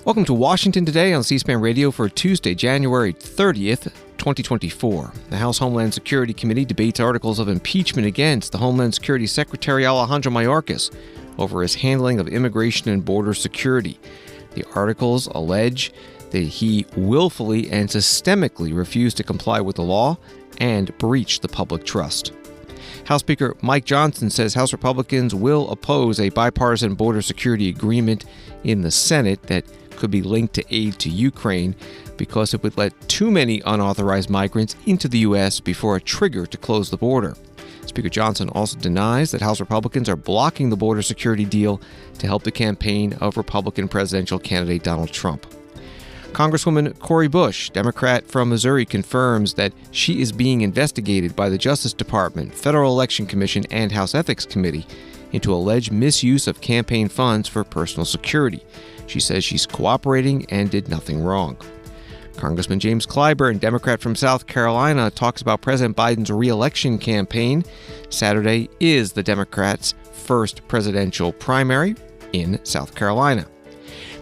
Welcome to Washington Today on C-SPAN Radio for Tuesday, January 30th, 2024. The House Homeland Security Committee debates articles of impeachment against the Homeland Security Secretary Alejandro Mayorkas over his handling of immigration and border security. The articles allege that he willfully and systemically refused to comply with the law and breached the public trust. House Speaker Mike Johnson says House Republicans will oppose a bipartisan border security agreement in the Senate that could be linked to aid to Ukraine because it would let too many unauthorized migrants into the U.S. before a trigger to close the border. Speaker Johnson also denies that House Republicans are blocking the border security deal to help the campaign of Republican presidential candidate Donald Trump. Congresswoman Cori Bush, Democrat from Missouri, confirms that she is being investigated by the Justice Department, Federal Election Commission, and House Ethics Committee into alleged misuse of campaign funds for personal security. She says she's cooperating and did nothing wrong. Congressman James Clyburn, Democrat from South Carolina, talks about President Biden's re-election campaign. Saturday is the Democrats' first presidential primary in South Carolina.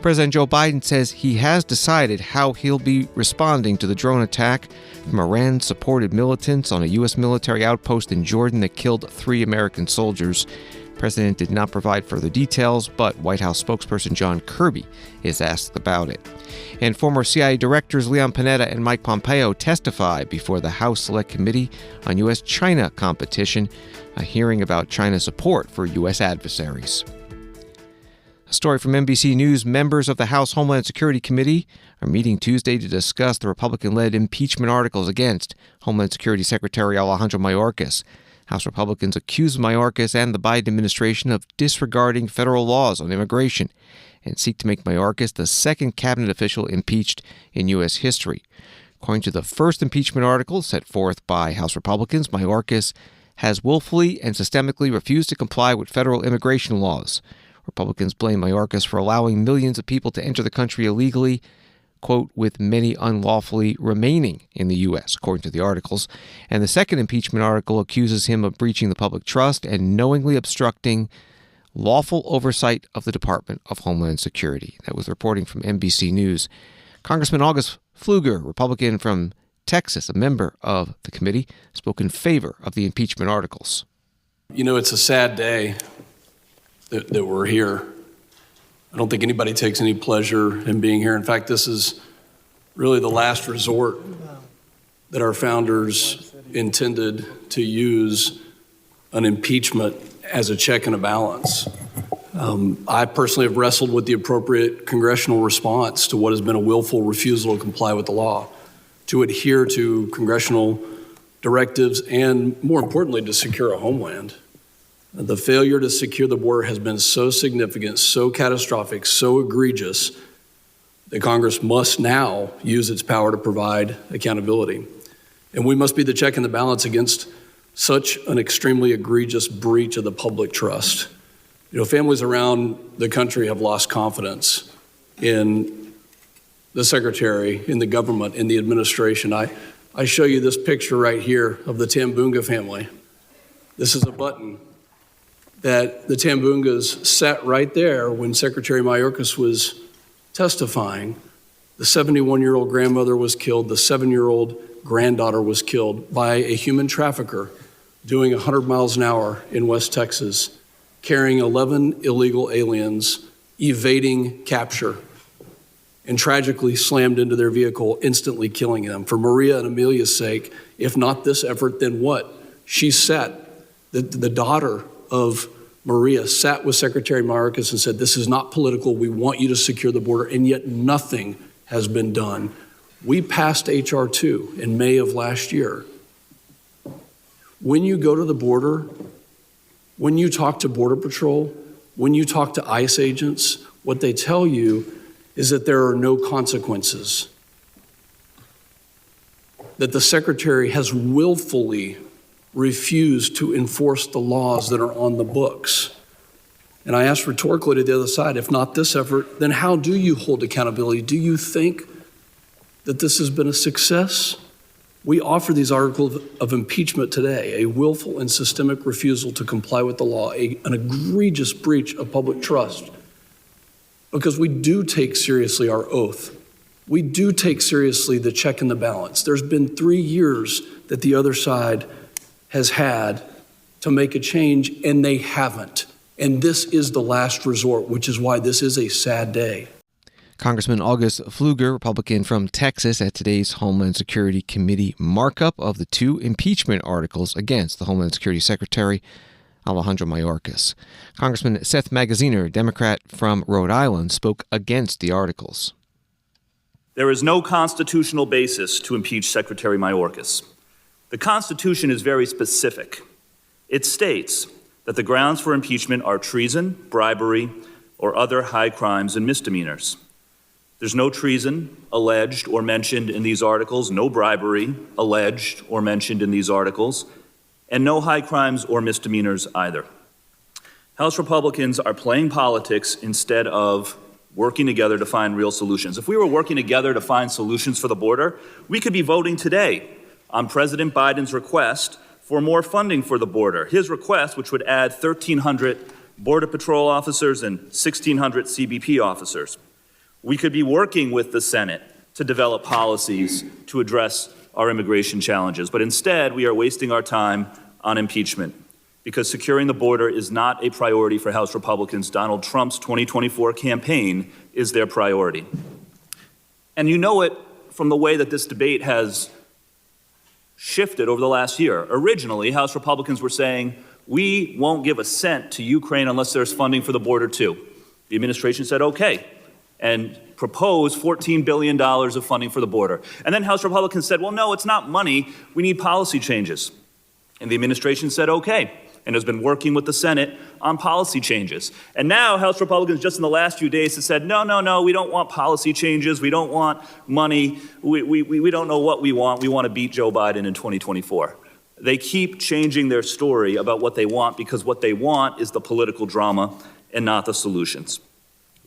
President Joe Biden says he has decided how he'll be responding to the drone attack from Iran-supported militants on a U.S. military outpost in Jordan that killed 3 American soldiers. The president did not provide further details, but White House spokesperson John Kirby is asked about it. And former CIA directors Leon Panetta and Mike Pompeo testify before the House Select Committee on U.S.-China competition, a hearing about China's support for U.S. adversaries. A story from NBC News: members of the House Homeland Security Committee are meeting Tuesday to discuss the Republican-led impeachment articles against Homeland Security Secretary Alejandro Mayorkas. House Republicans accuse Mayorkas and the Biden administration of disregarding federal laws on immigration and seek to make Mayorkas the second cabinet official impeached in U.S. history. According to the first impeachment article set forth by House Republicans, Mayorkas has willfully and systemically refused to comply with federal immigration laws. Republicans blame Mayorkas for allowing millions of people to enter the country illegally, quote, with many unlawfully remaining in the U.S., according to the articles. And the second impeachment article accuses him of breaching the public trust and knowingly obstructing lawful oversight of the Department of Homeland Security. That was reporting from NBC News. Congressman August Pfluger, Republican from Texas, a member of the committee, spoke in favor of the impeachment articles. You know, it's a sad day that we're here. I don't think anybody takes any pleasure in being here. In fact, this is really the last resort that our founders intended to use an impeachment as a check and a balance. I personally have wrestled with the appropriate congressional response to what has been a willful refusal to comply with the law, to adhere to congressional directives, and more importantly, to secure a homeland. The failure to secure the border has been so significant, so catastrophic, so egregious that Congress must now use its power to provide accountability. And we must be the check and the balance against such an extremely egregious breach of the public trust. You know, families around the country have lost confidence in the secretary, in the government, in the administration. I show you this picture right here of the Tambunga family. This is a button that the Tambungas sat right there when Secretary Mayorkas was testifying. The 71-year-old grandmother was killed. The 7-year-old granddaughter was killed by a human trafficker doing 100 miles an hour in West Texas, carrying 11 illegal aliens, evading capture, and tragically slammed into their vehicle, instantly killing them. For Maria and Amelia's sake, if not this effort, then what? She sat, the daughter of Maria sat with Secretary Mayorkas and said, this is not political, we want you to secure the border, and yet nothing has been done. We passed H.R. 2 in May of last year. When you go to the border, when you talk to Border Patrol, when you talk to ICE agents, what they tell you is that there are no consequences, that the Secretary has willfully refused to enforce the laws that are on the books. And I asked rhetorically to the other side, if not this effort, then how do you hold accountability? Do you think that this has been a success? We offer these articles of impeachment today, a willful and systemic refusal to comply with the law, an egregious breach of public trust. because we do take seriously our oath. We do take seriously the check and the balance. There's been 3 years that the other side has had to make a change, and they haven't. And this is the last resort, which is why this is a sad day. Congressman August Pfluger, Republican from Texas, at today's Homeland Security Committee markup of the 2 impeachment articles against the Homeland Security Secretary, Alejandro Mayorkas. Congressman Seth Magaziner, Democrat from Rhode Island, spoke against the articles. There is no constitutional basis to impeach Secretary Mayorkas. The Constitution is very specific. It states that the grounds for impeachment are treason, bribery, or other high crimes and misdemeanors. There's no treason alleged or mentioned in these articles, no bribery alleged or mentioned in these articles, and no high crimes or misdemeanors either. House Republicans are playing politics instead of working together to find real solutions. If we were working together to find solutions for the border, we could be voting today on President Biden's request for more funding for the border. His request, which would add 1,300 Border Patrol officers and 1,600 CBP officers. We could be working with the Senate to develop policies to address our immigration challenges. But instead, we are wasting our time on impeachment because securing the border is not a priority for House Republicans. Donald Trump's 2024 campaign is their priority. And you know it from the way that this debate has shifted over the last year. Originally, House Republicans were saying, we won't give a cent to Ukraine unless there's funding for the border too. The administration said, okay, and proposed $14 billion of funding for the border. And then House Republicans said, well, no, it's not money. We need policy changes. And the administration said, okay, and has been working with the Senate on policy changes. And now House Republicans just in the last few days have said, no, we don't want policy changes. We don't want money. We don't know what we want. We want to beat Joe Biden in 2024. They keep changing their story about what they want because what they want is the political drama and not the solutions.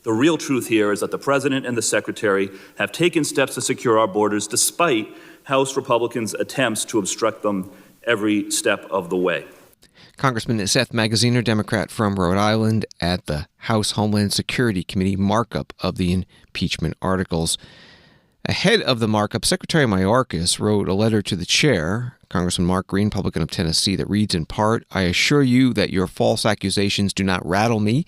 The real truth here is that the President and the Secretary have taken steps to secure our borders despite House Republicans' attempts to obstruct them every step of the way. Congressman Seth Magaziner, Democrat from Rhode Island, at the House Homeland Security Committee markup of the impeachment articles. Ahead of the markup, Secretary Mayorkas wrote a letter to the chair, Congressman Mark Green, Republican of Tennessee, that reads in part, I assure you that your false accusations do not rattle me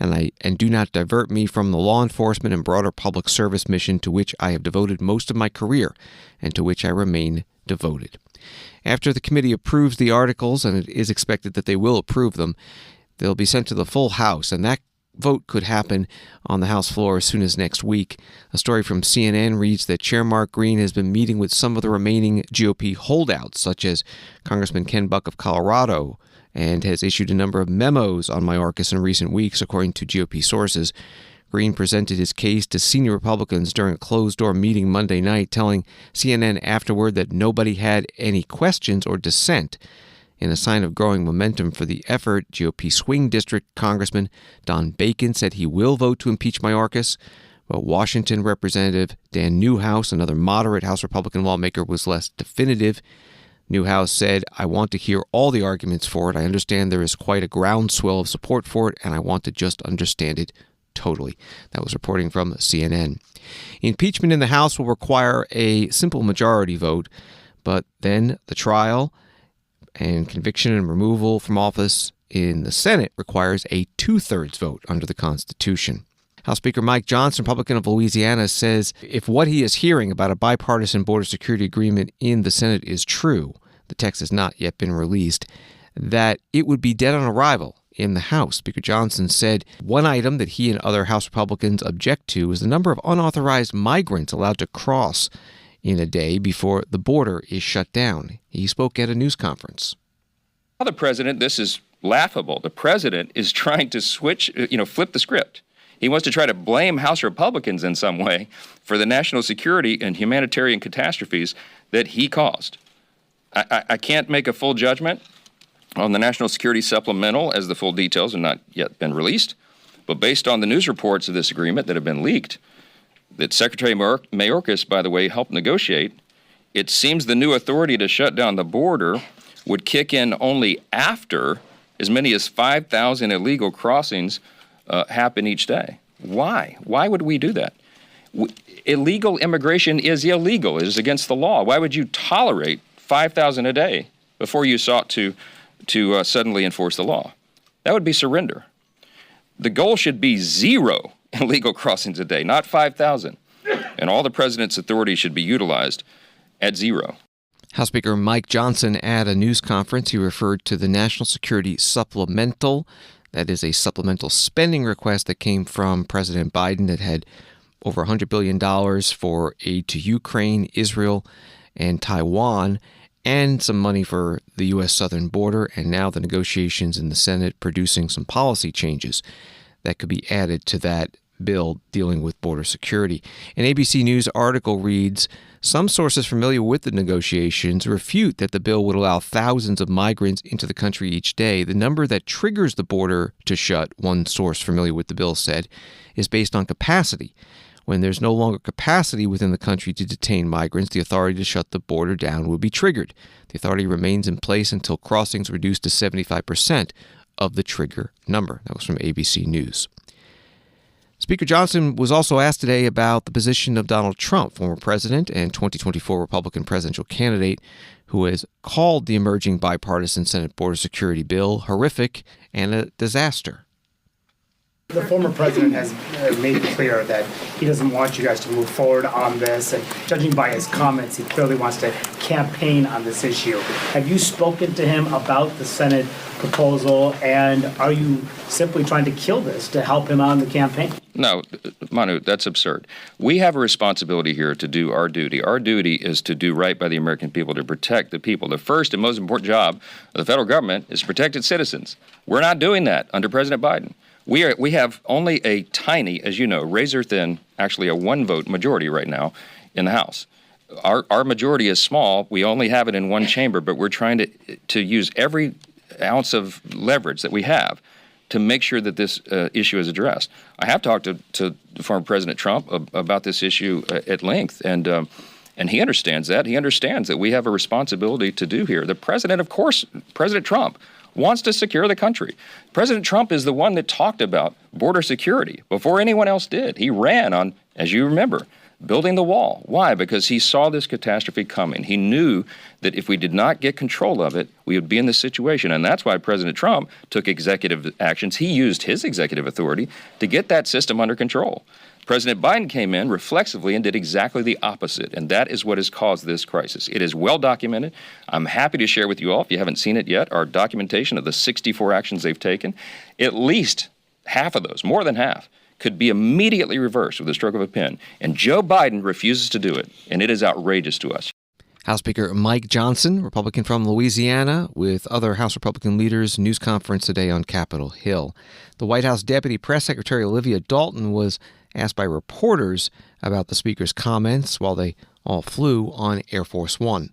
and do not divert me from the law enforcement and broader public service mission to which I have devoted most of my career and to which I remain devoted. After the committee approves the articles, and it is expected that they will approve them, they'll be sent to the full House, and that vote could happen on the House floor as soon as next week. A story from CNN reads that Chair Mark Green has been meeting with some of the remaining GOP holdouts, such as Congressman Ken Buck of Colorado, and has issued a number of memos on Mayorkas in recent weeks, according to GOP sources. Green presented his case to senior Republicans during a closed-door meeting Monday night, telling CNN afterward that nobody had any questions or dissent. In a sign of growing momentum for the effort, GOP swing district Congressman Don Bacon said he will vote to impeach Mayorkas, but Washington Representative Dan Newhouse, another moderate House Republican lawmaker, was less definitive. Newhouse said, I want to hear all the arguments for it. I understand there is quite a groundswell of support for it, and I want to just understand it totally. That was reporting from CNN. Impeachment in the House will require a simple majority vote, but then the trial and conviction and removal from office in the Senate requires a 2/3 vote under the Constitution. House Speaker Mike Johnson, Republican of Louisiana, says if what he is hearing about a bipartisan border security agreement in the Senate is true, the text has not yet been released, that it would be dead on arrival in the House. Speaker Johnson said one item that he and other House Republicans object to is the number of unauthorized migrants allowed to cross in a day before the border is shut down. He spoke at a news conference. Well, the president, this is laughable. The president is trying to flip the script. He wants to try to blame House Republicans in some way for the national security and humanitarian catastrophes that he caused. I can't make a full judgment on the National Security Supplemental, as the full details have not yet been released. But based on the news reports of this agreement that have been leaked, that Secretary Mayorkas, by the way, helped negotiate, it seems the new authority to shut down the border would kick in only after as many as 5,000 illegal crossings happen each day. Why? Why would we do that? Illegal immigration is illegal. It is against the law. Why would you tolerate 5,000 a day before you sought to suddenly enforce the law? That would be surrender. The goal should be 0 illegal crossings a day, not 5,000. And all the president's authority should be utilized at 0. House Speaker Mike Johnson at a news conference, he referred to the National Security Supplemental. That is a supplemental spending request that came from President Biden that had over $100 billion for aid to Ukraine, Israel, and Taiwan, and some money for the U.S. southern border, and now the negotiations in the Senate producing some policy changes that could be added to that bill dealing with border security. An ABC News article reads, some sources familiar with the negotiations refute that the bill would allow thousands of migrants into the country each day. The number that triggers the border to shut, one source familiar with the bill said, is based on capacity. When there's no longer capacity within the country to detain migrants, the authority to shut the border down would be triggered. The authority remains in place until crossings reduced to 75% of the trigger number. That was from ABC News. Speaker Johnson was also asked today about the position of Donald Trump, former president and 2024 Republican presidential candidate, who has called the emerging bipartisan Senate border security bill horrific and a disaster. The former president has made it clear that he doesn't want you guys to move forward on this, and judging by his comments, he clearly wants to campaign on this issue. Have you spoken to him about the Senate proposal, and are you simply trying to kill this to help him on the campaign? No, Manu, that's absurd. We have a responsibility here to do our duty. Our duty is to do right by the American people, to protect the people. The first and most important job of the federal government is to protect its citizens. We're not doing that under President Biden. We have only a tiny, as you know, razor-thin, actually a one-vote majority right now in the House. Our majority is small. We only have it in one chamber, but we're trying to use every ounce of leverage that we have to make sure that this issue is addressed. I have talked to former President Trump about this issue at length, and he understands that. He understands that we have a responsibility to do here. The president, of course, President Trump, wants to secure the country. President Trump is the one that talked about border security before anyone else did. He ran on, as you remember, building the wall. Why? Because he saw this catastrophe coming. He knew that if we did not get control of it, we would be in this situation. And that's why President Trump took executive actions. He used his executive authority to get that system under control. President Biden came in reflexively and did exactly the opposite, and that is what has caused this crisis. It is well documented. I'm happy to share with you all, if you haven't seen it yet, our documentation of the 64 actions they've taken. At least half of those, more than half, could be immediately reversed with a stroke of a pen, and Joe Biden refuses to do it, and it is outrageous to us. House Speaker Mike Johnson, Republican from Louisiana, with other House Republican leaders, news conference today on Capitol Hill. The White House Deputy Press Secretary Olivia Dalton was asked by reporters about the Speaker's comments while they all flew on Air Force One.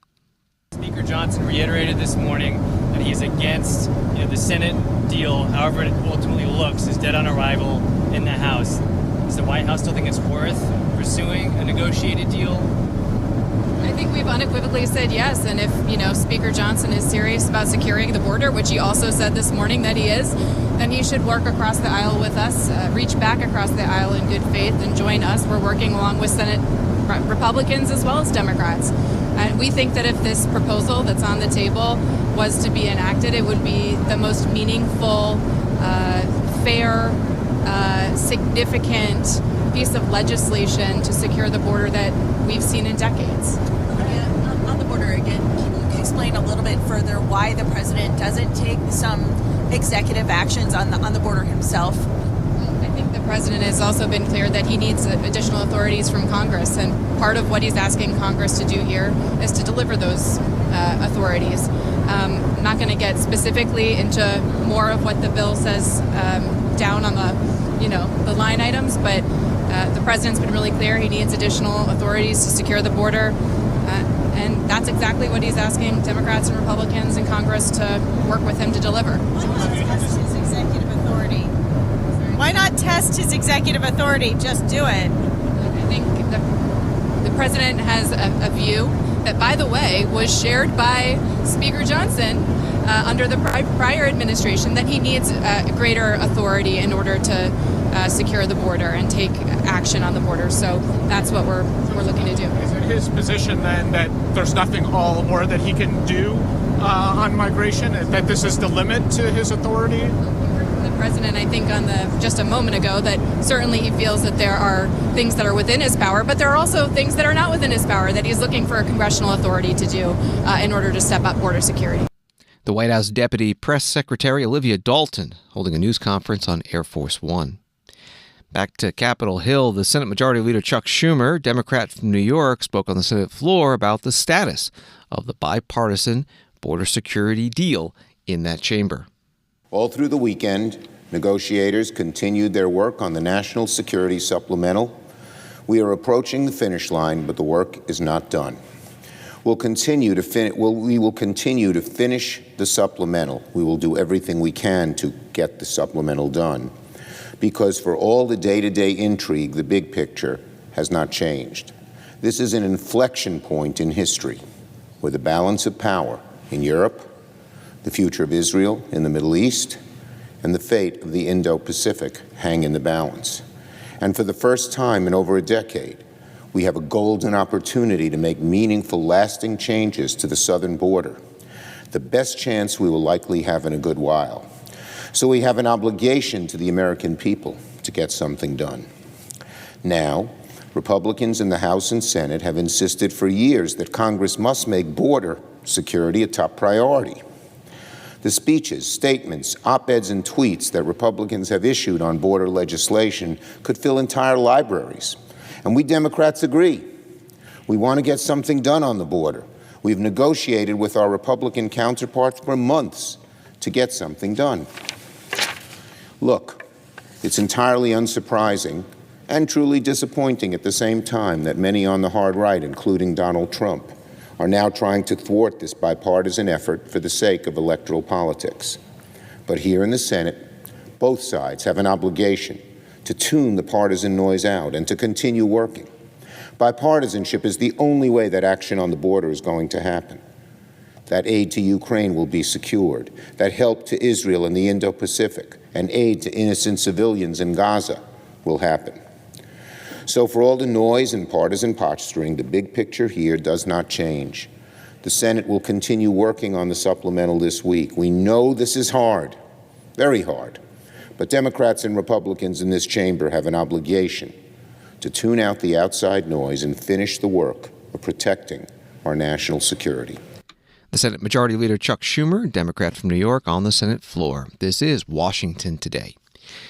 Speaker Johnson reiterated this morning that he is against the Senate deal, however it ultimately looks, is dead on arrival in the House. Does the White House still think it's worth pursuing a negotiated deal? I think we've unequivocally said yes, and if Speaker Johnson is serious about securing the border, which he also said this morning that he is, then he should work across the aisle with us, reach back across the aisle in good faith and join us. We're working along with Senate Republicans as well as Democrats. And we think that if this proposal that's on the table was to be enacted, it would be the most meaningful, fair, significant piece of legislation to secure the border that we've seen in decades. On the border again, can you explain a little bit further why the president doesn't take some executive actions on the border himself? I think the president has also been clear that he needs additional authorities from Congress, and part of what he's asking Congress to do here is to deliver those authorities. I'm not going to get specifically into more of what the bill says down on the line items, but the president's been really clear he needs additional authorities to secure the border, and that's exactly what he's asking Democrats and Republicans in Congress to work with him to deliver. Why not test his executive authority? Why not test his executive authority? Just do it. I think the president has a view that, by the way, was shared by Speaker Johnson under the prior administration that he needs greater authority in order to secure the border and take action on the border. So that's what we're looking to do. Is it his position then that there's nothing more that he can do on migration, that this is the limit to his authority? The president, I think, just a moment ago, that certainly he feels that there are things that are within his power, but there are also things that are not within his power that he's looking for a congressional authority to do in order to step up border security. The White House Deputy Press Secretary Olivia Dalton holding a news conference on Air Force One. Back to Capitol Hill, the Senate Majority Leader Chuck Schumer, Democrat from New York, spoke on the Senate floor about the status of the bipartisan border security deal in that chamber. All through the weekend, negotiators continued their work on the National Security Supplemental. We are approaching the finish line, but the work is not done. We will continue to finish the supplemental. We will do everything we can to get the supplemental done, because for all the day-to-day intrigue, the big picture has not changed. This is an inflection point in history, where the balance of power in Europe, the future of Israel in the Middle East, and the fate of the Indo-Pacific hang in the balance. And for the first time in over a decade, we have a golden opportunity to make meaningful, lasting changes to the southern border, the best chance we will likely have in a good while. So we have an obligation to the American people to get something done. Now, Republicans in the House and Senate have insisted for years that Congress must make border security a top priority. The speeches, statements, op-eds, and tweets that Republicans have issued on border legislation could fill entire libraries. And we Democrats agree. We want to get something done on the border. We've negotiated with our Republican counterparts for months to get something done. Look, it's entirely unsurprising and truly disappointing at the same time that many on the hard right, including Donald Trump, are now trying to thwart this bipartisan effort for the sake of electoral politics. But here in the Senate, both sides have an obligation to tune the partisan noise out and to continue working. Bipartisanship is the only way that action on the border is going to happen. That aid to Ukraine will be secured, that help to Israel and the Indo-Pacific, and aid to innocent civilians in Gaza will happen. So for all the noise and partisan posturing, the big picture here does not change. The Senate will continue working on the supplemental this week. We know this is hard, very hard, but Democrats and Republicans in this chamber have an obligation to tune out the outside noise and finish the work of protecting our national security. The Senate Majority Leader Chuck Schumer, Democrat from New York, on the Senate floor. This is Washington Today.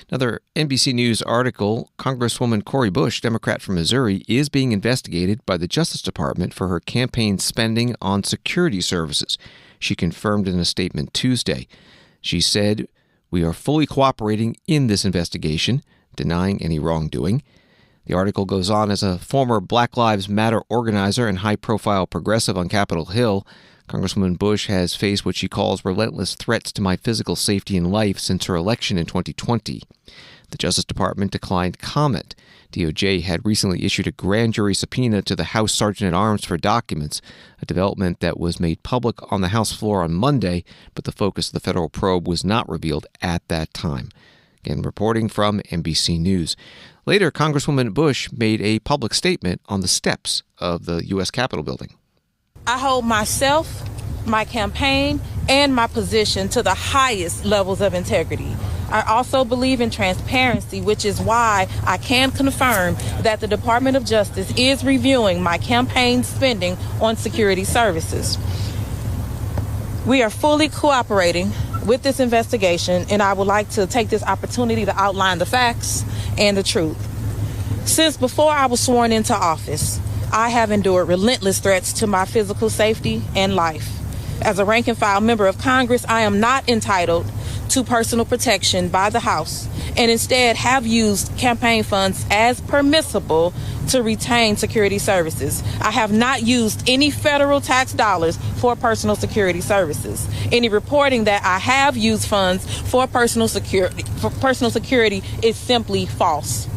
Another NBC News article, Congresswoman Cori Bush, Democrat from Missouri, is being investigated by the Justice Department for her campaign spending on security services. She confirmed in a statement Tuesday. She said, "We are fully cooperating in this investigation, denying any wrongdoing." The article goes on, as a former Black Lives Matter organizer and high-profile progressive on Capitol Hill, Congresswoman Bush has faced what she calls relentless threats to my physical safety and life since her election in 2020. The Justice Department declined comment. DOJ had recently issued a grand jury subpoena to the House Sergeant-at-Arms for documents, a development that was made public on the House floor on Monday, but the focus of the federal probe was not revealed at that time. Again, reporting from NBC News. Later, Congresswoman Bush made a public statement on the steps of the U.S. Capitol building. I hold myself, my campaign, and my position to the highest levels of integrity. I also believe in transparency, which is why I can confirm that the Department of Justice is reviewing my campaign spending on security services. We are fully cooperating with this investigation, and I would like to take this opportunity to outline the facts and the truth. Since before I was sworn into office, I have endured relentless threats to my physical safety and life. As a rank and file member of Congress, I am not entitled to personal protection by the House, and instead have used campaign funds as permissible to retain security services. I have not used any federal tax dollars for personal security services. Any reporting that I have used funds for personal security is simply false.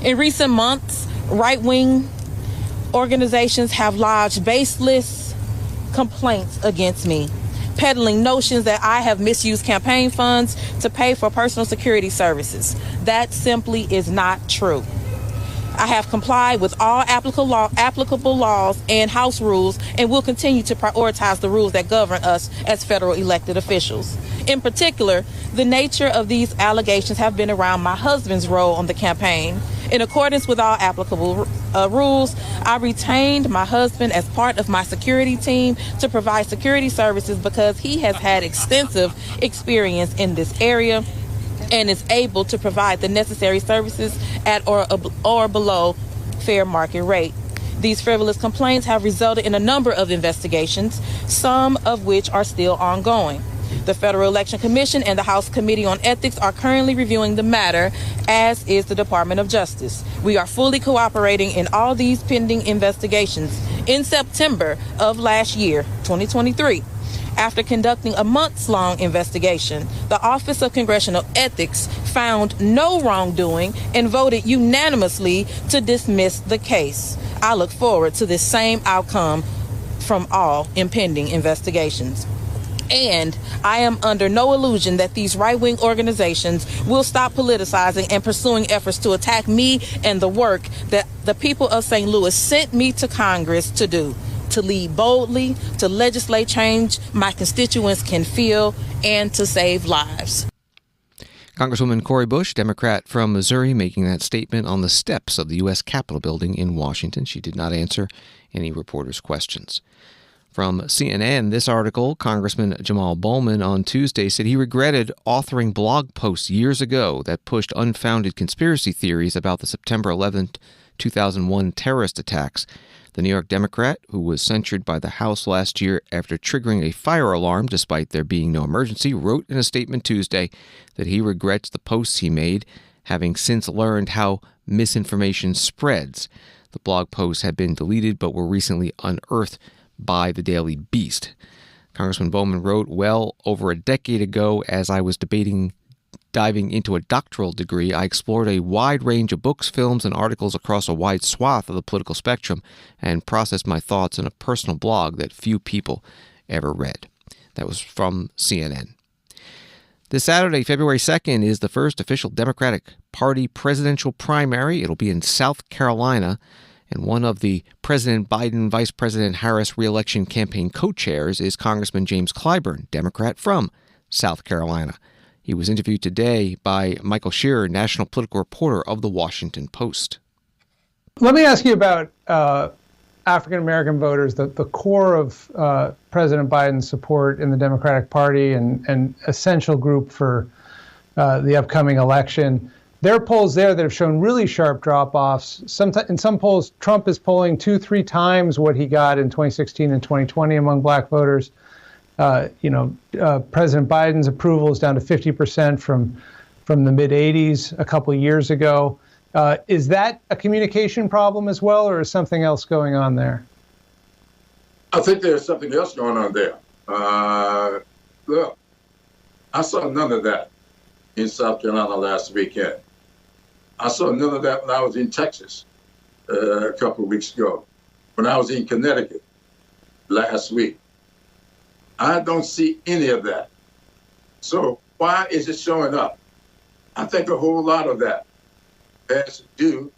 In recent months, right-wing organizations have lodged baseless complaints against me. peddling notions that I have misused campaign funds to pay for personal security services. That simply is not true. I have complied with all applicable laws and House rules and will continue to prioritize the rules that govern us as federal elected officials. In particular, the nature of these allegations have been around my husband's role on the campaign. In accordance with all applicable rules, I retained my husband as part of my security team to provide security services because he has had extensive experience in this area and is able to provide the necessary services at or below fair market rate. These frivolous complaints have resulted in a number of investigations, some of which are still ongoing. The Federal Election Commission and the House Committee on Ethics are currently reviewing the matter, as is the Department of Justice. We are fully cooperating in all these pending investigations. In September of last year, 2023, after conducting a months-long investigation, the Office of Congressional Ethics found no wrongdoing and voted unanimously to dismiss the case. I look forward to this same outcome from all impending investigations. And I am under no illusion that these right-wing organizations will stop politicizing and pursuing efforts to attack me and the work that the people of St. Louis sent me to Congress to do, to lead boldly, to legislate change my constituents can feel, and to save lives. Congresswoman Cori Bush, Democrat from Missouri, making that statement on the steps of the U.S. Capitol building in Washington. She did not answer any reporters' questions. From CNN, this article, Congressman Jamal Bowman on Tuesday said he regretted authoring blog posts years ago that pushed unfounded conspiracy theories about the September 11, 2001 terrorist attacks. The New York Democrat, who was censured by the House last year after triggering a fire alarm despite there being no emergency, wrote in a statement Tuesday that he regrets the posts he made, having since learned how misinformation spreads. The blog posts had been deleted but were recently unearthed by the Daily Beast. Congressman Bowman wrote, well over a decade ago, as I was diving into a doctoral degree, I explored a wide range of books, films, and articles across a wide swath of the political spectrum and processed my thoughts in a personal blog that few people ever read. That was from CNN. This Saturday, February 2nd, is the first official Democratic Party presidential primary. It'll be in South Carolina. And one of the President Biden, Vice President Harris re-election campaign co-chairs is Congressman James Clyburn, Democrat from South Carolina. He was interviewed today by Michael Shearer, national political reporter of The Washington Post. Let me ask you about African-American voters, the core of President Biden's support in the Democratic Party and essential group for the upcoming election. There are polls there that have shown really sharp drop-offs. In some polls, Trump is polling 2-3 times what he got in 2016 and 2020 among black voters. President Biden's approval is down to 50% from the mid-80s a couple of years ago. Is that a communication problem as well, or is something else going on there? I think there's something else going on there. Look, I saw none of that in South Carolina last weekend. I saw none of that when I was in Texas a couple of weeks ago, when I was in Connecticut last week. I don't see any of that. So why is it showing up? I think a whole lot of that has to do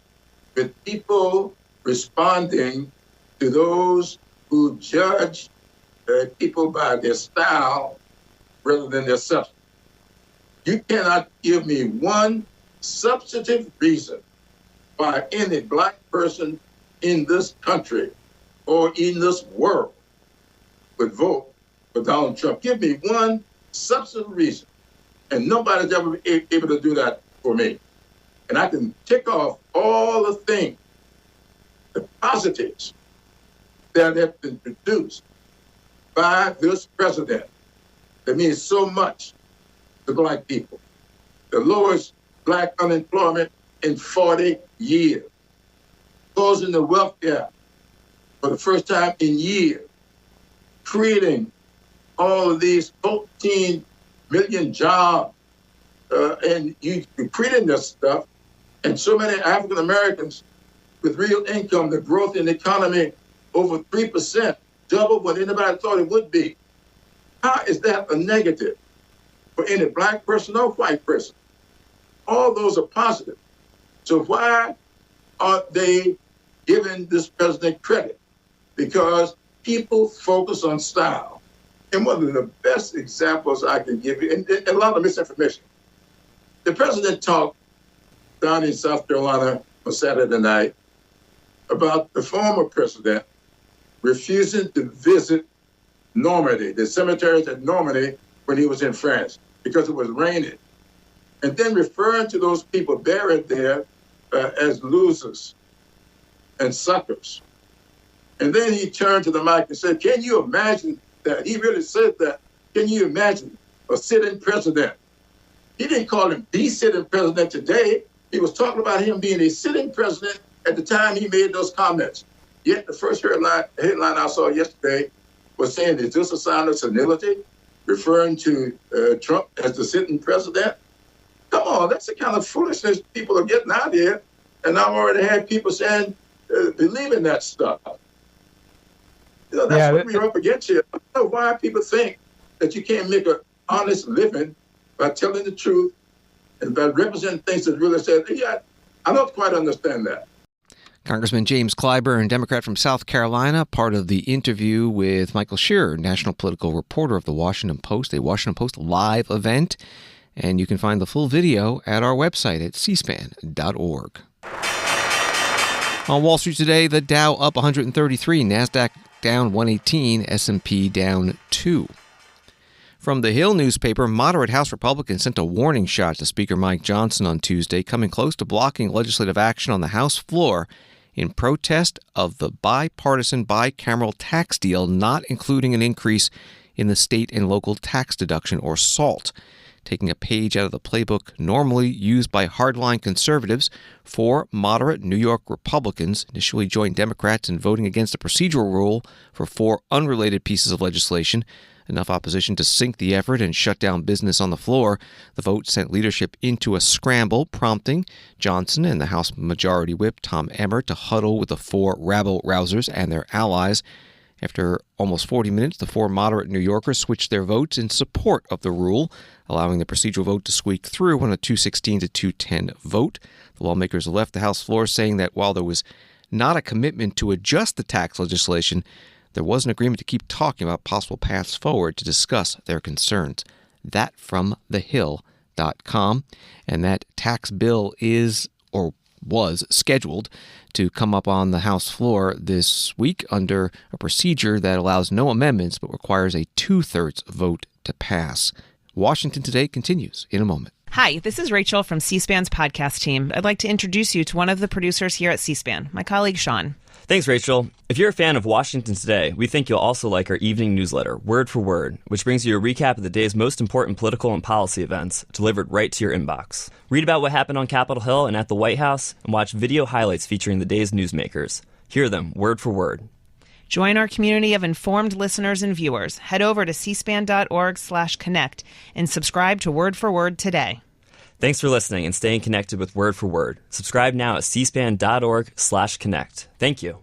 with people responding to those who judge people by their style rather than their substance. You cannot give me one substantive reason why any black person in this country or in this world would vote for Donald Trump. Give me one substantive reason. And nobody's ever been able to do that for me. And I can tick off all the things, the positives that have been produced by this president that means so much to black people. The lowest black unemployment in 40 years. Closing the wealth gap for the first time in years. Creating all of these 14 million jobs. And you creating this stuff. And so many African Americans with real income, the growth in the economy over 3%, double what anybody thought it would be. How is that a negative for any black person or white person? All those are positive. So why aren't they giving this president credit? Because people focus on style. And one of the best examples I can give you, and a lot of misinformation. The president talked down in South Carolina on Saturday night about the former president refusing to visit Normandy, the cemeteries at Normandy, when he was in France, because it was raining. And then referring to those people buried there as losers and suckers. And then he turned to the mic and said, can you imagine that? He really said that. Can you imagine a sitting president? He didn't call him the sitting president today. He was talking about him being a sitting president at the time he made those comments. Yet the first headline I saw yesterday was saying, is this a sign of senility? Referring to Trump as the sitting president? Come on, that's the kind of foolishness people are getting out here. And I've already had people saying, believe in that stuff. You know, that's what we're up against here. I don't know why people think that you can't make an honest living by telling the truth and by representing things that really said, yeah, I don't quite understand that. Congressman James Clyburn, Democrat from South Carolina, part of the interview with Michael Shearer, national political reporter of the Washington Post, a Washington Post live event. And you can find the full video at our website at cspan.org. On Wall Street today, the Dow up 133, NASDAQ down 118, S&P down 2. From the Hill newspaper, moderate House Republicans sent a warning shot to Speaker Mike Johnson on Tuesday, coming close to blocking legislative action on the House floor in protest of the bipartisan bicameral tax deal, not including an increase in the state and local tax deduction, or SALT. Taking a page out of the playbook normally used by hardline conservatives, 4 moderate New York Republicans initially joined Democrats in voting against a procedural rule for 4 unrelated pieces of legislation. Enough opposition to sink the effort and shut down business on the floor. The vote sent leadership into a scramble, prompting Johnson and the House Majority Whip Tom Emmer to huddle with the 4 rabble-rousers and their allies. After almost 40 minutes, the 4 moderate New Yorkers switched their votes in support of the rule, allowing the procedural vote to squeak through on a 216 to 210 vote. The lawmakers left the House floor saying that while there was not a commitment to adjust the tax legislation, there was an agreement to keep talking about possible paths forward to discuss their concerns. That from thehill.com. And that tax bill is, or was, scheduled to come up on the House floor this week under a procedure that allows no amendments but requires a 2/3 vote to pass. Washington Today continues in a moment. Hi, this is Rachel from C-SPAN's podcast team. I'd like to introduce you to one of the producers here at C-SPAN, my colleague Sean. Thanks, Rachel. If you're a fan of Washington Today, we think you'll also like our evening newsletter, Word for Word, which brings you a recap of the day's most important political and policy events delivered right to your inbox. Read about what happened on Capitol Hill and at the White House, and watch video highlights featuring the day's newsmakers. Hear them word for word. Join our community of informed listeners and viewers. Head over to cspan.org/connect and subscribe to Word for Word today. Thanks for listening and staying connected with Word for Word. Subscribe now at cspan.org/connect. Thank you.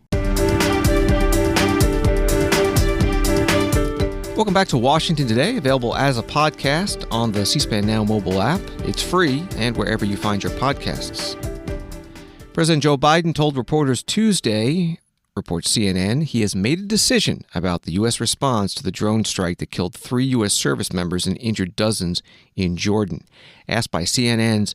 Welcome back to Washington Today, available as a podcast on the C-SPAN Now mobile app. It's free and wherever you find your podcasts. President Joe Biden told reporters Tuesday, reports CNN, he has made a decision about the U.S. response to the drone strike that killed 3 U.S. service members and injured dozens in Jordan. Asked by CNN's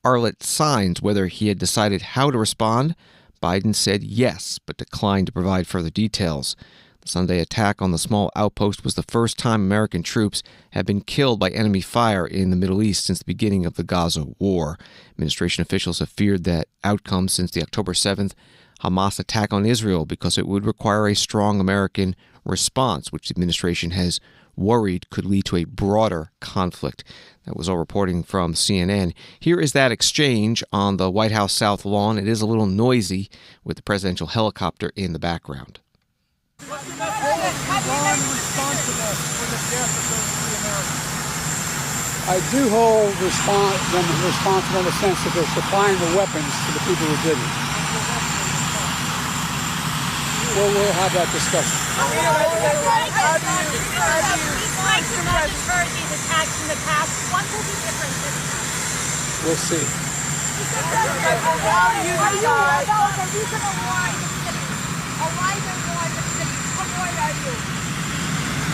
Arlette Saenz whether he had decided how to respond, Biden said yes, but declined to provide further details. The Sunday attack on the small outpost was the first time American troops have been killed by enemy fire in the Middle East since the beginning of the Gaza war. Administration officials have feared that outcome since the October 7th Hamas attack on Israel because it would require a strong American response, which the administration has worried could lead to a broader conflict. That was all reporting from CNN. Here is that exchange on the White House South Lawn. It is a little noisy with the presidential helicopter in the background. What's the message of Iran responsible for the death of those 3 Americans? I do hold them responsible in the sense that they're supplying the weapons to the people who did it. We'll have that discussion. strikes have not deterred these attacks in the past. What will be different this time? We'll see.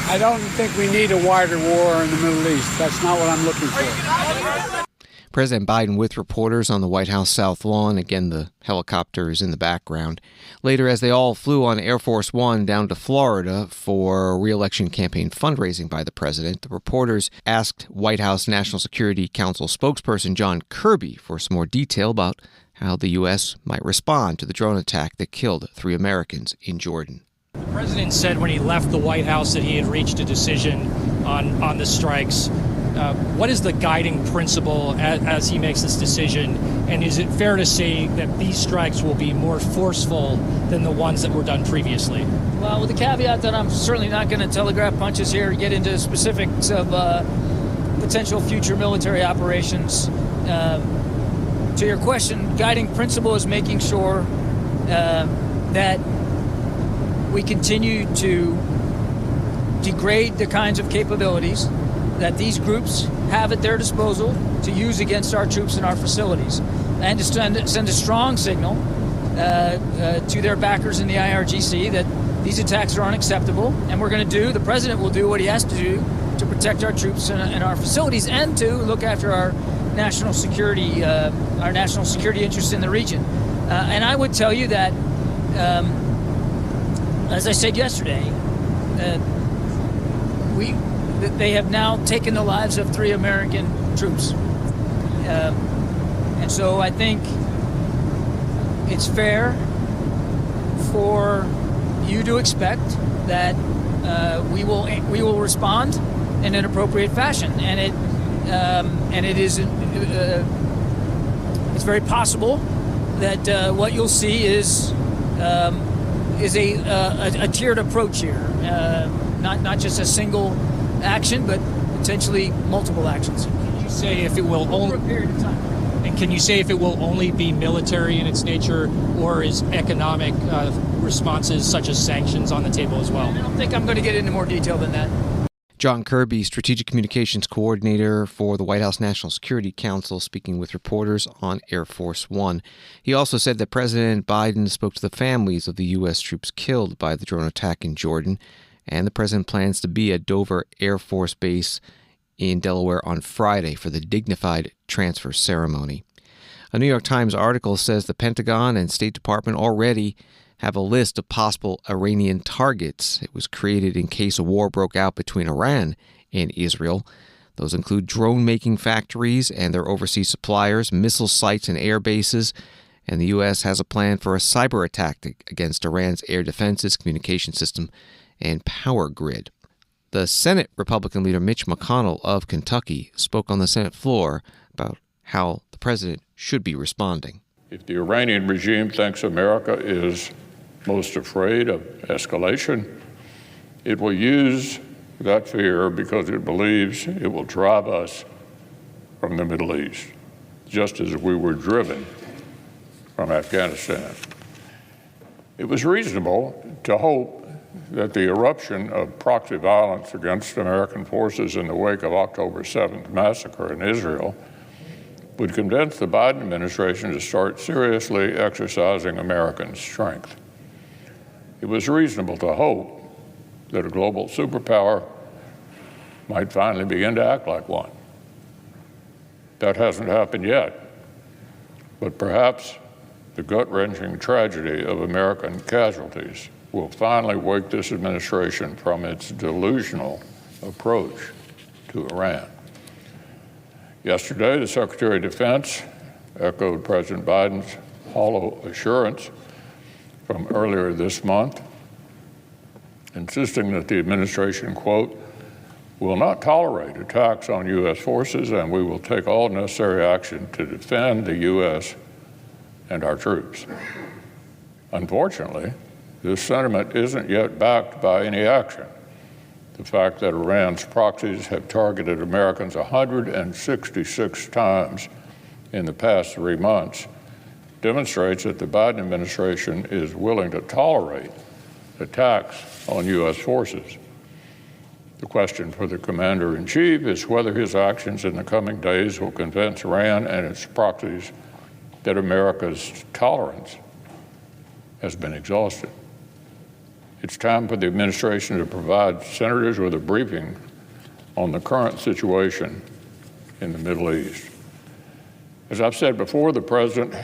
I don't think we need a wider war in the Middle East. That's not what I'm looking for. President Biden with reporters on the White House South Lawn. Again, the helicopter is in the background. Later, as they all flew on Air Force One down to Florida for re-election campaign fundraising by the president, the reporters asked White House National Security Council spokesperson John Kirby for some more detail about how the U.S. might respond to the drone attack that killed 3 Americans in Jordan. The president said when he left the White House that he had reached a decision on the strikes. What is the guiding principle as he makes this decision? And is it fair to say that these strikes will be more forceful than the ones that were done previously? Well, with the caveat that I'm certainly not going to telegraph punches here, get into specifics of potential future military operations. To your question, guiding principle is making sure that we continue to degrade the kinds of capabilities that these groups have at their disposal to use against our troops in our facilities, and to send a strong signal to their backers in the IRGC that these attacks are unacceptable, and the president will do what he has to do to protect our troops in our facilities and to look after our national security interests in the region. And I would tell you that, as I said yesterday, they have now taken the lives of 3 American troops. And so I think it's fair for you to expect that we will respond in an appropriate fashion. And it is it's very possible that what you'll see is a tiered approach here, not just a single action, but potentially multiple actions. Can you say if it will only over a period of time? And can you say if it will only be military in its nature, or is economic responses such as sanctions on the table as well? I don't think I'm going to get into more detail than that. John Kirby, Strategic Communications Coordinator for the White House National Security Council, speaking with reporters on Air Force One. He also said that President Biden spoke to the families of the U.S. troops killed by the drone attack in Jordan, and the president plans to be at Dover Air Force Base in Delaware on Friday for the dignified transfer ceremony. A New York Times article says the Pentagon and State Department already have a list of possible Iranian targets. It was created in case a war broke out between Iran and Israel. Those include drone-making factories and their overseas suppliers, missile sites and air bases, and the U.S. has a plan for a cyber attack against Iran's air defenses, communication system, and power grid. The Senate Republican leader Mitch McConnell of Kentucky spoke on the Senate floor about how the president should be responding. If the Iranian regime thinks America is most afraid of escalation, it will use that fear because it believes it will drive us from the Middle East, just as we were driven from Afghanistan. It was reasonable to hope that the eruption of proxy violence against American forces in the wake of October 7th massacre in Israel would convince the Biden administration to start seriously exercising American strength. It was reasonable to hope that a global superpower might finally begin to act like one. That hasn't happened yet, but perhaps the gut-wrenching tragedy of American casualties will finally wake this administration from its delusional approach to Iran. Yesterday, the Secretary of Defense echoed President Biden's hollow assurance from earlier this month, insisting that the administration, quote, will not tolerate attacks on U.S. forces, and we will take all necessary action to defend the U.S. and our troops. Unfortunately, this sentiment isn't yet backed by any action. The fact that Iran's proxies have targeted Americans 166 times in the past 3 months demonstrates that the Biden administration is willing to tolerate attacks on U.S. forces. The question for the commander-in-chief is whether his actions in the coming days will convince Iran and its proxies that America's tolerance has been exhausted. It's time for the administration to provide senators with a briefing on the current situation in the Middle East. As I've said before, the president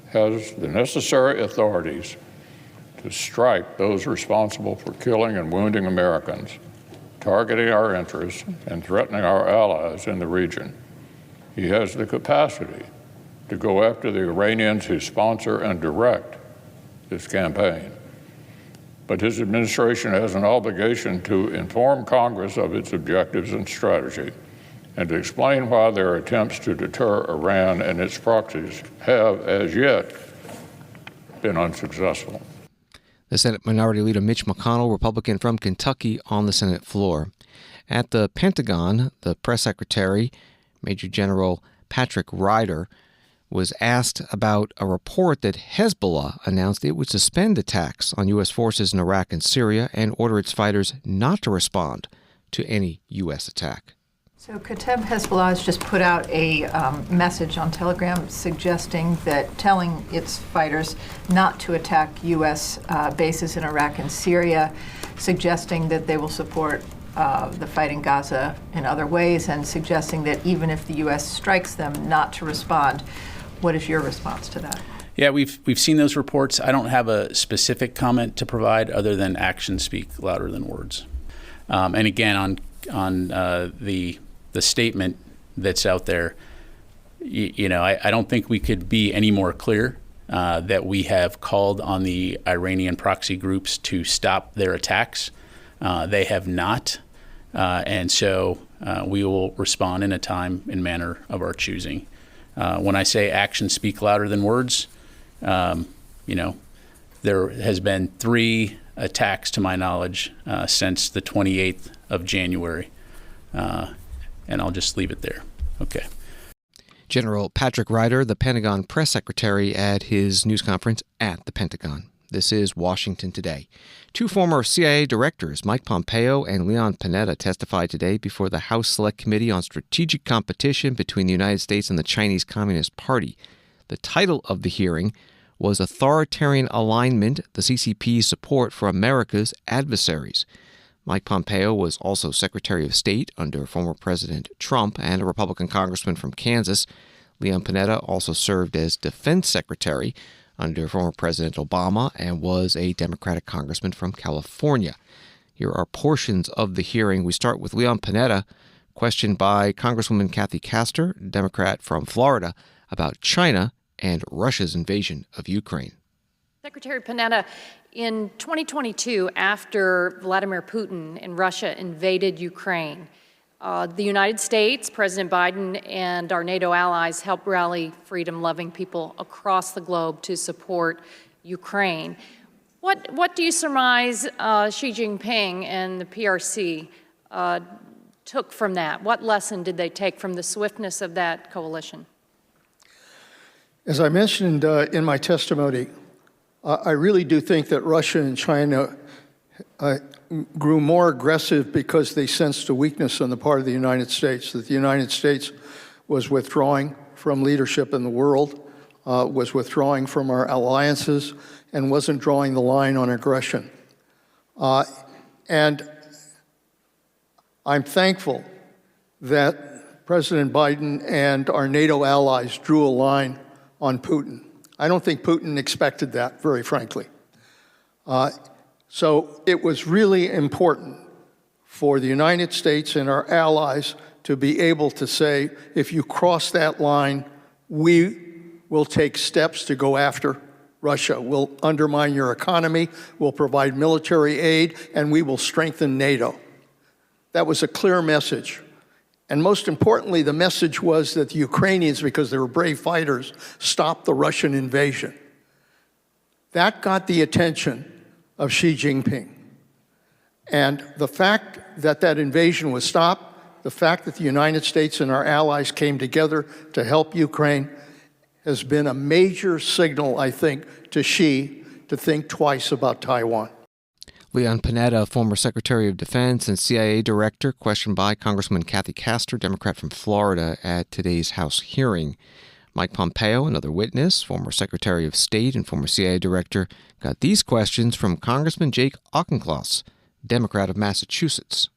has the necessary authorities to strike those responsible for killing and wounding Americans, targeting our interests, and threatening our allies in the region. He has the capacity to go after the Iranians who sponsor and direct this campaign. But his administration has an obligation to inform Congress of its objectives and strategy, and to explain why their attempts to deter Iran and its proxies have, as yet, been unsuccessful. The Senate Minority Leader Mitch McConnell, Republican from Kentucky, on the Senate floor. At the Pentagon, the press secretary, Major General Patrick Ryder, was asked about a report that Hezbollah announced it would suspend attacks on U.S. forces in Iraq and Syria and order its fighters not to respond to any U.S. attack. So Kateb Hezbollah has just put out a message on Telegram telling its fighters not to attack U.S. bases in Iraq and Syria, suggesting that they will support the fight in Gaza in other ways, and suggesting that even if the U.S. strikes them, not to respond. What is your response to that? Yeah, we've seen those reports. I don't have a specific comment to provide other than actions speak louder than words. And again, on the statement that's out there, I don't think we could be any more clear that we have called on the Iranian proxy groups to stop their attacks. They have not, and so we will respond in a time and manner of our choosing. When I say actions speak louder than words, there has been 3 attacks, to my knowledge, since the 28th of January. And I'll just leave it there. Okay. General Patrick Ryder, the Pentagon press secretary, at his news conference at the Pentagon. This is Washington Today. 2 former CIA directors, Mike Pompeo and Leon Panetta, testified today before the House Select Committee on Strategic Competition between the United States and the Chinese Communist Party. The title of the hearing was Authoritarian Alignment, the CCP's Support for America's Adversaries. Mike Pompeo was also Secretary of State under former President Trump and a Republican congressman from Kansas. Leon Panetta also served as Defense Secretary under former President Obama and was a Democratic congressman from California. Here are portions of the hearing. We start with Leon Panetta, questioned by Congresswoman Kathy Castor, Democrat from Florida, about China and Russia's invasion of Ukraine. Secretary Panetta, in 2022, after Vladimir Putin and Russia invaded Ukraine, the United States, President Biden, and our NATO allies helped rally freedom-loving people across the globe to support Ukraine. What do you surmise Xi Jinping and the PRC took from that? What lesson did they take from the swiftness of that coalition? As I mentioned in my testimony, I really do think that Russia and China grew more aggressive because they sensed a weakness on the part of the United States, that the United States was withdrawing from leadership in the world, was withdrawing from our alliances, and wasn't drawing the line on aggression. And I'm thankful that President Biden and our NATO allies drew a line on Putin. I don't think Putin expected that, very frankly. So it was really important for the United States and our allies to be able to say, if you cross that line, we will take steps to go after Russia. We'll undermine your economy, we'll provide military aid, and we will strengthen NATO. That was a clear message. And most importantly, the message was that the Ukrainians, because they were brave fighters, stopped the Russian invasion. That got the attention of Xi Jinping. And the fact that that invasion was stopped, the fact that the United States and our allies came together to help Ukraine has been a major signal, I think, to Xi to think twice about Taiwan. Leon Panetta, former Secretary of Defense and CIA Director, questioned by Congresswoman Kathy Castor, Democrat from Florida, at today's House hearing. Mike Pompeo, another witness, former Secretary of State and former CIA Director, got these questions from Congressman Jake Auchincloss, Democrat of Massachusetts.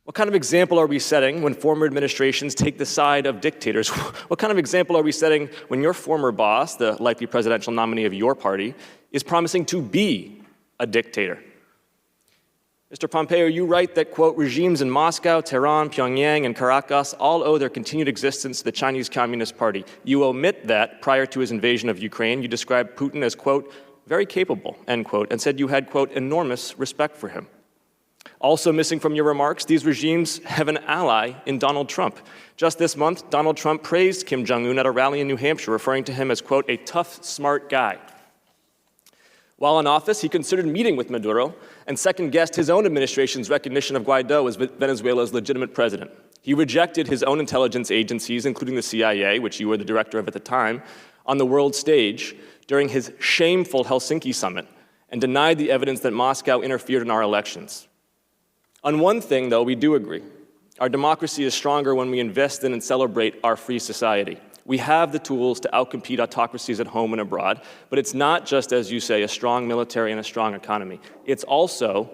What kind of example are we setting when former administrations take the side of dictators? What kind of example are we setting when your former boss, the likely presidential nominee of your party, is promising to be a dictator? Mr. Pompeo, you write that, quote, regimes in Moscow, Tehran, Pyongyang, and Caracas all owe their continued existence to the Chinese Communist Party. You omit that prior to his invasion of Ukraine, you described Putin as, quote, very capable, end quote, and said you had, quote, enormous respect for him. Also missing from your remarks, these regimes have an ally in Donald Trump. Just this month, Donald Trump praised Kim Jong-un at a rally in New Hampshire, referring to him as, quote, a tough, smart guy. While in office, he considered meeting with Maduro and second-guessed his own administration's recognition of Guaido as Venezuela's legitimate president. He rejected his own intelligence agencies, including the CIA, which you were the director of at the time, on the world stage during his shameful Helsinki summit and denied the evidence that Moscow interfered in our elections. On one thing, though, we do agree. Our democracy is stronger when we invest in and celebrate our free society. We have the tools to outcompete autocracies at home and abroad, but it's not just, as you say, a strong military and a strong economy. It's also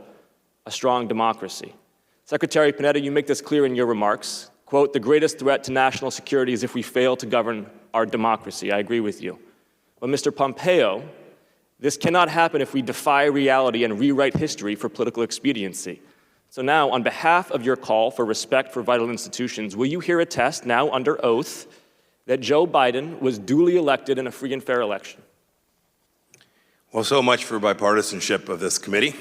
a strong democracy. Secretary Panetta, you make this clear in your remarks. Quote, the greatest threat to national security is if we fail to govern our democracy. I agree with you. But Mr. Pompeo, this cannot happen if we defy reality and rewrite history for political expediency. So now, on behalf of your call for respect for vital institutions, will you here attest, now under oath, that Joe Biden was duly elected in a free and fair election? Well, so much for bipartisanship of this committee.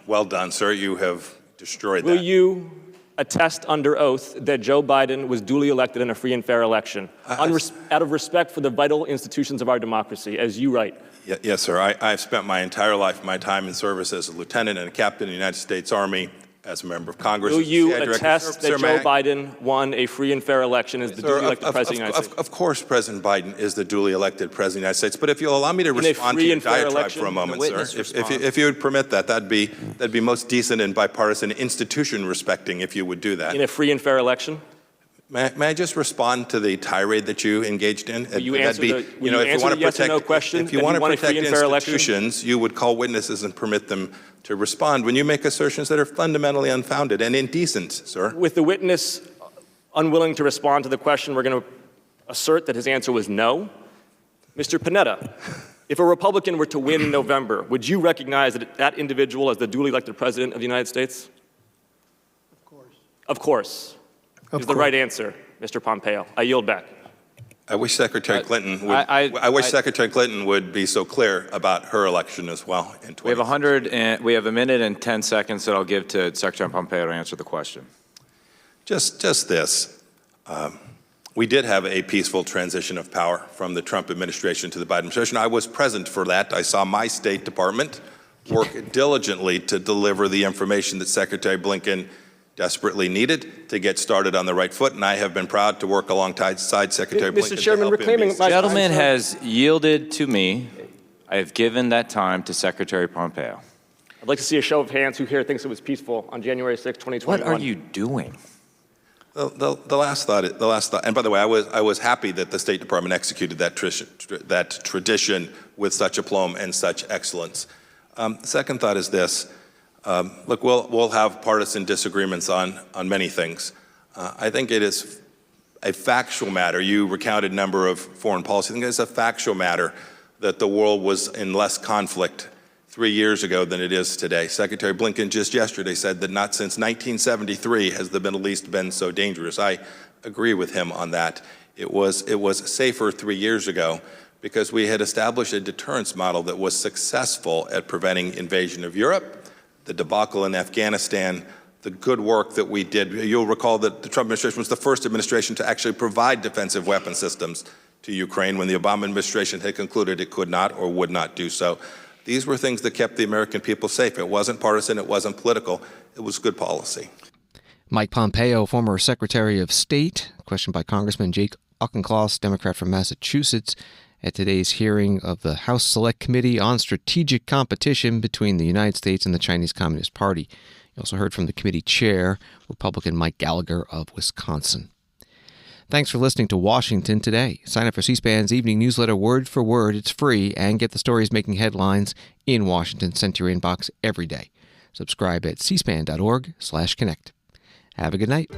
Well done, sir. You have destroyed that. Will you attest under oath that Joe Biden was duly elected in a free and fair election, out of respect for the vital institutions of our democracy, as you write? Yes, sir. I've spent my entire life, my time in service as a lieutenant and a captain in the United States Army, as a member of Congress. Will you attest that Joe Biden won a free and fair election as the duly elected president of the United States? Of course, President Biden is the duly elected president of the United States. But if you'll allow me to respond to your diatribe for a moment, sir, if you would permit that, that'd be most decent and bipartisan, institution respecting, if you would do that. In a free and fair election? May I just respond to the tirade that you engaged in? Will you answer the yes or no question? If you want to protect institutions, you would call witnesses and permit them to respond when you make assertions that are fundamentally unfounded and indecent, sir. With the witness unwilling to respond to the question, we're going to assert that his answer was no. Mr. Panetta, if a Republican were to win in November, would you recognize that individual as the duly elected president of the United States? Of course. Of course. Is the right answer, Mr. Pompeo. I yield back. I wish Secretary Clinton would. Secretary Clinton would be so clear about her election as well. We have a minute and 10 seconds that I'll give to Secretary Pompeo to answer the question. Just this. We did have a peaceful transition of power from the Trump administration to the Biden administration. I was present for that. I saw my State Department work diligently to deliver the information that Secretary Blinken desperately needed to get started on the right foot, and I have been proud to work alongside Secretary Blinken. Mr. Chairman, reclaiming my time, gentleman has yielded to me. I have given that time to Secretary Pompeo. I'd like to see a show of hands who here thinks it was peaceful on January 6, 2021. What are you doing? The last thought, and by the way, I was happy that the State Department executed that tradition with such aplomb and such excellence. The second thought is this. Look, we'll have partisan disagreements on many things. I think it is a factual matter. You recounted a number of foreign policy. I think it's a factual matter that the world was in less conflict 3 years ago than it is today. Secretary Blinken just yesterday said that not since 1973 has the Middle East been so dangerous. I agree with him on that. It was safer 3 years ago because we had established a deterrence model that was successful at preventing invasion of Europe, the debacle in Afghanistan, the good work that we did. You'll recall that the Trump administration was the first administration to actually provide defensive weapon systems to Ukraine when the Obama administration had concluded it could not or would not do so. These were things that kept the American people safe. It wasn't partisan, it wasn't political, it was good policy. Mike Pompeo, former Secretary of State, questioned by Congressman Jake Auchincloss, Democrat from Massachusetts, at today's hearing of the House Select Committee on Strategic Competition between the United States and the Chinese Communist Party. You also heard from the committee chair, Republican Mike Gallagher of Wisconsin. Thanks for listening to Washington Today. Sign up for C-SPAN's evening newsletter word for word. It's free, and get the stories making headlines in Washington sent to your inbox every day. Subscribe at cspan.org/connect. Have a good night.